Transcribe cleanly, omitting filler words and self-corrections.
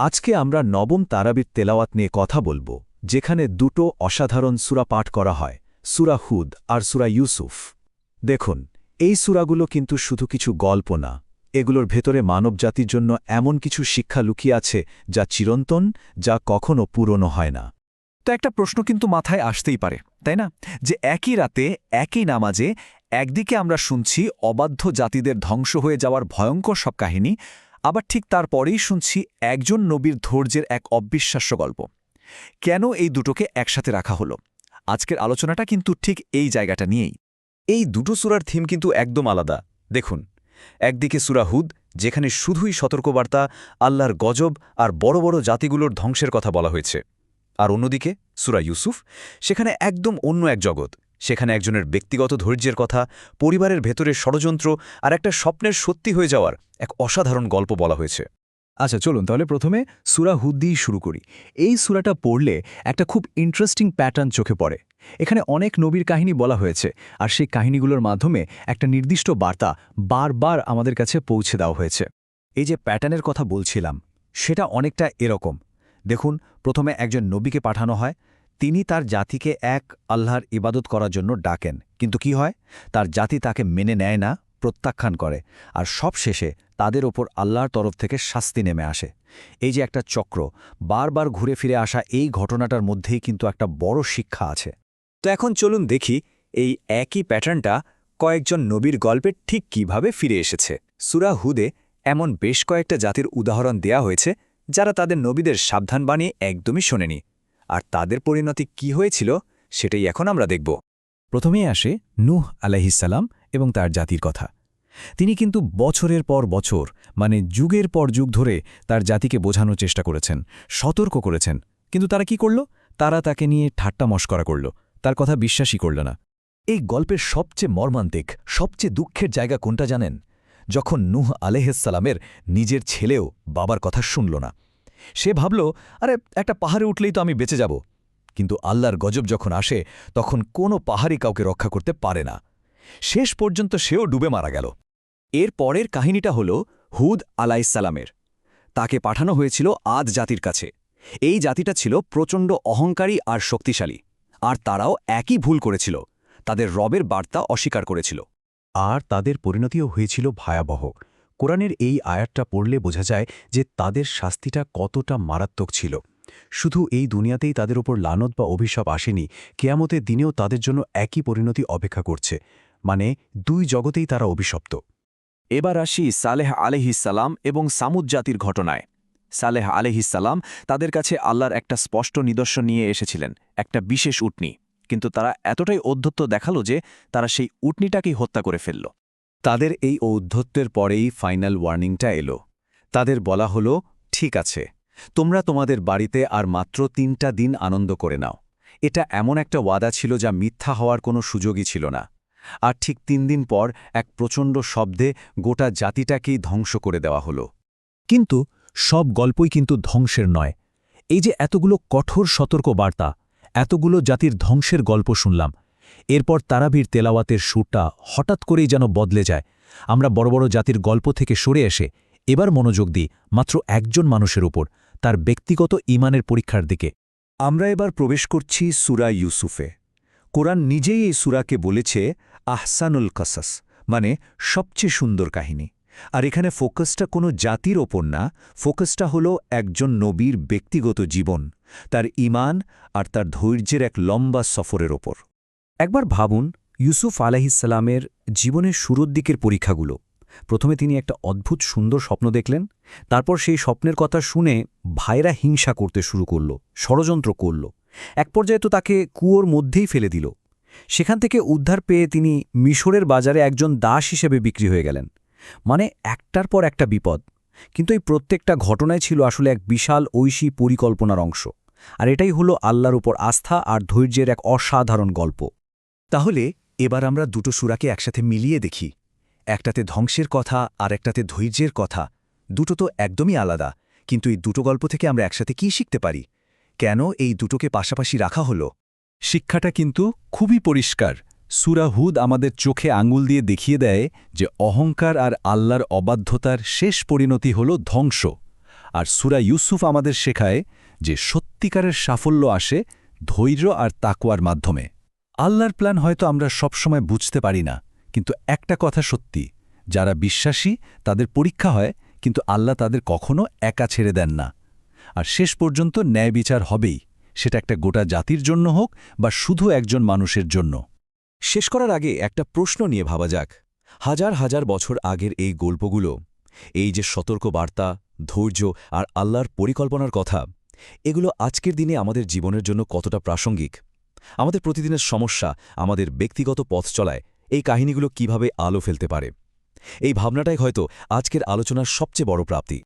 আজকে আমরা নবম তারাবির তেলাওয়াত নিয়ে কথা বলবো, যেখানে দুটো অসাধারণ সূরা পাঠ করা হয়, সূরা হুদ আর সূরা ইউসুফ। দেখুন, এই সূরাগুলো কিন্তু শুধু কিছু গল্প না, এগুলোর ভেতরে মানবজাতির জন্য এমন কিছু শিক্ষা লুকিয়ে আছে যা চিরন্তন, যা কখনো পুরনো হয় না। তো একটা প্রশ্ন কিন্তু মাথায় আসতেই পারে, তাই না? যে একই রাতে একই নামাজে একদিকে আমরা শুনছি অবাধ্য জাতিদের ধ্বংস হয়ে যাওয়ার ভয়ঙ্কর সব কাহিনী, আবার ঠিক তারপরেই শুনছি একজন নবীর ধৈর্যের এক অবিশ্বাস্য গল্প। কেন এই দুটোকে একসাথে রাখা হলো? আজকের আলোচনাটা কিন্তু ঠিক এই জায়গাটা নিয়েই। এই দুটো সূরার থিম কিন্তু একদম আলাদা। দেখুন, একদিকে সূরা হুদ, যেখানে শুধুই সতর্কবার্তা, আল্লাহর গজব আর বড় বড় জাতিগুলোর ধ্বংসের কথা বলা হয়েছে। আর অন্যদিকে সূরা ইউসুফ, সেখানে একদম অন্য এক জগৎ। সেখানে একজনের ব্যক্তিগত ধৈর্যের কথা, পরিবারের ভেতরের ষড়যন্ত্র আর একটা স্বপ্নের সত্যি হয়ে যাওয়ার এক অসাধারণ গল্প বলা হয়েছে। আচ্ছা, চলুন তাহলে প্রথমে সূরা হুদ দিয়েই শুরু করি। এই সূরাটা পড়লে একটা খুব ইন্টারেস্টিং প্যাটার্ন চোখে পড়ে। এখানে অনেক নবীর কাহিনী বলা হয়েছে, আর সেই কাহিনীগুলোর মাধ্যমে একটা নির্দিষ্ট বার্তা বারবার আমাদের কাছে পৌঁছে দেওয়া হয়েছে। এই যে প্যাটার্নের কথা বলছিলাম, সেটা অনেকটা এরকম। দেখুন, প্রথমে একজন নবীকে পাঠানো হয়। তিনি তার জাতিকে এক আল্লাহর ইবাদত করার জন্য ডাকেন, কিন্তু কি হয়? তার জাতি তাকে মেনে নেয় না, প্রত্যাখ্যান করে, আর সবশেষে তাদের ওপর আল্লাহর তরফ থেকে শাস্তি নেমে আসে। এই যে একটা চক্র, বারবার ঘুরে ফিরে আসা, এই ঘটনাটার মধ্যেই কিন্তু একটা বড় শিক্ষা আছে। তো এখন চলুন দেখি এই একই প্যাটার্নটা কয়েকজন নবীর গল্পে ঠিক কিভাবে ফিরে এসেছে। সূরা হুদে এমন বেশ কয়েকটা জাতির উদাহরণ দেয়া হয়েছে যারা তাদের নবীদের সাবধান বানিয়ে একদমই শোনেনি, আর তাদের পরিণতি কি হয়েছিল সেটাই এখন আমরা দেখব। প্রথমেই আসে নূহ আলাইহিসসালাম এবং তার জাতির কথা। তিনি কিন্তু বছরের পর বছর, মানে যুগের পর যুগ ধরে তার জাতিকে বোঝানোর চেষ্টা করেছেন, সতর্ক করেছেন, কিন্তু তারা কি করল? তারা তাকে নিয়ে ঠাট্টা মশকরা করল, তার কথা বিশ্বাসই করল না। এই গল্পের সবচেয়ে মর্মান্তিক, সবচেয়ে দুঃখের জায়গা কোনটা জানেন? যখন নূহ আলাইহিসসালামের নিজের ছেলেও বাবার কথা শুনল না। সে ভাবল, আরে একটা পাহাড়ে উঠলেই তো আমি বেঁচে যাব। কিন্তু আল্লাহর গজব যখন আসে, তখন কোনো পাহাড়ই কাউকে রক্ষা করতে পারে না। শেষ পর্যন্ত সেও ডুবে মারা গেল। এর পরের কাহিনীটা হল হুদ আলাইহিসসালামের। তাকে পাঠানো হয়েছিল আদ জাতির কাছে। এই জাতিটা ছিল প্রচণ্ড অহংকারী আর শক্তিশালী, আর তারাও একই ভুল করেছিল, তাদের রবের বার্তা অস্বীকার করেছিল। আর তাদের পরিণতিও হয়েছিল ভয়াবহ। কোরআনের এই আয়াতটা পড়লে বোঝা যায় যে তাদের শাস্তিটা কতটা মারাত্মক ছিল। শুধু এই দুনিয়াতেই তাদের ওপর লানত বা অভিশাপ আসেনি, কিয়ামতের দিনেও তাদের জন্য একই পরিণতি অপেক্ষা করছে, মানে দুই জগতেই তারা অভিশপ্ত। এবার আসি সালেহ আলাইহিসসালাম এবং সামুদ জাতির ঘটনায়। সালেহ আলাইহিসসালাম তাদের কাছে আল্লাহর একটা স্পষ্ট নিদর্শন নিয়ে এসেছিলেন, একটা বিশেষ উটনি। কিন্তু তারা এতটাই ঔদ্ধত্য দেখালো যে তারা সেই উটনিটাকেই হত্যা করে ফেলল। তাদের এই ঔদ্ধত্যের পরেই ফাইনাল ওয়ার্নিংটা এলো। তাদের বলা হলো, ঠিক আছে, তোমরা তোমাদের বাড়িতে আর মাত্র 3টা দিন আনন্দ করে নাও। এটা এমন একটা ওয়াদা ছিল যা মিথ্যা হওয়ার কোনো সুযোগই ছিল না। আর ঠিক 3 দিন পর এক প্রচণ্ড শব্দে গোটা জাতিটাকেই ধ্বংস করে দেওয়া হলো। কিন্তু সব গল্পই কিন্তু ধ্বংসের নয়। এই যে এতগুলো কঠোর সতর্ক বার্তা, এতগুলো জাতির ধ্বংসের গল্প শুনলাম, এরপর তারাবির তেলাওয়াতের সুরটা হঠাৎ করেই যেন বদলে যায়। আমরা বড় বড় জাতির গল্প থেকে সরে এসে এবার মনোযোগ দিই মাত্র একজন মানুষের উপর, তার ব্যক্তিগত ঈমানের পরীক্ষার দিকে। আমরা এবার প্রবেশ করছি সূরা ইউসুফে। কোরআন নিজেই এই সূরাকে বলেছে আহসানুল কসাস, মানে সবচেয়ে সুন্দর কাহিনী। আর এখানে ফোকাসটা কোনো জাতির ওপর না, ফোকাসটা হলো একজন নবীর ব্যক্তিগত জীবন, তার ঈমান আর তার ধৈর্যের এক লম্বা সফরের ওপর। একবার ভাবুন ইউসুফ আলাইহিসসালামের জীবনের শুরুর দিকের পরীক্ষাগুলো। প্রথমে তিনি একটা অদ্ভুত সুন্দর স্বপ্ন দেখলেন, তারপর সেই স্বপ্নের কথা শুনে ভাইরা হিংসা করতে শুরু করল, ষড়যন্ত্র করল। এক পর্যায়ে তো তাকে কুয়োর মধ্যেই ফেলে দিল। সেখান থেকে উদ্ধার পেয়ে তিনি মিশরের বাজারে একজন দাস হিসেবে বিক্রি হয়ে গেলেন। মানে একটার পর একটা বিপদ, কিন্তু এই প্রত্যেকটা ঘটনায় ছিল আসলে এক বিশাল ঐশী পরিকল্পনার অংশ। আর এটাই হলো আল্লাহর উপর আস্থা আর ধৈর্যের এক অসাধারণ গল্প। তাহলে এবার আমরা দুটো সূরাকে একসাথে মিলিয়ে দেখি। একটাতে ধ্বংসের কথা আর একটাতে ধৈর্যের কথা। দুটো তো একদমই আলাদা, কিন্তু এই দুটো গল্প থেকে আমরা একসাথে কি শিখতে পারি? কেন এই দুটোকে পাশাপাশি রাখা হলো? শিক্ষাটা কিন্তু খুবই পরিষ্কার। সূরা হুদ আমাদের চোখে আঙুল দিয়ে দেখিয়ে দেয় যে অহংকার আর আল্লাহর অবাধ্যতার শেষ পরিণতি হল ধ্বংস। আর সূরা ইউসুফ আমাদের শেখায় যে সত্যিকারের সাফল্য আসে ধৈর্য আর তাকওয়ার মাধ্যমে। আল্লাহর প্ল্যান হয়তো আমরা সবসময় বুঝতে পারি না, কিন্তু একটা কথা সত্যি, যারা বিশ্বাসী তাদের পরীক্ষা হয়, কিন্তু আল্লাহ তাদের কখনো একা ছেড়ে দেন না। আর শেষ পর্যন্ত ন্যায় বিচার হবেই, সেটা একটা গোটা জাতির জন্য হোক বা শুধু একজন মানুষের জন্য। শেষ করার আগে একটা প্রশ্ন নিয়ে ভাবা যাক। হাজার হাজার বছর আগের এই গল্পগুলো, এই যে সতর্ক বার্তা, ধৈর্য আর আল্লাহর পরিকল্পনার কথা, এগুলো আজকের দিনে আমাদের জীবনের জন্য কতটা প্রাসঙ্গিক? আমাদের প্রতিদিনের সমস্যা, আমাদের ব্যক্তিগত পথ চলায় এই কাহিনীগুলো কিভাবে আলো ফেলতে পারে? এই ভাবনাটাই হয়তো আজকের আলোচনার সবচেয়ে বড় প্রাপ্তি।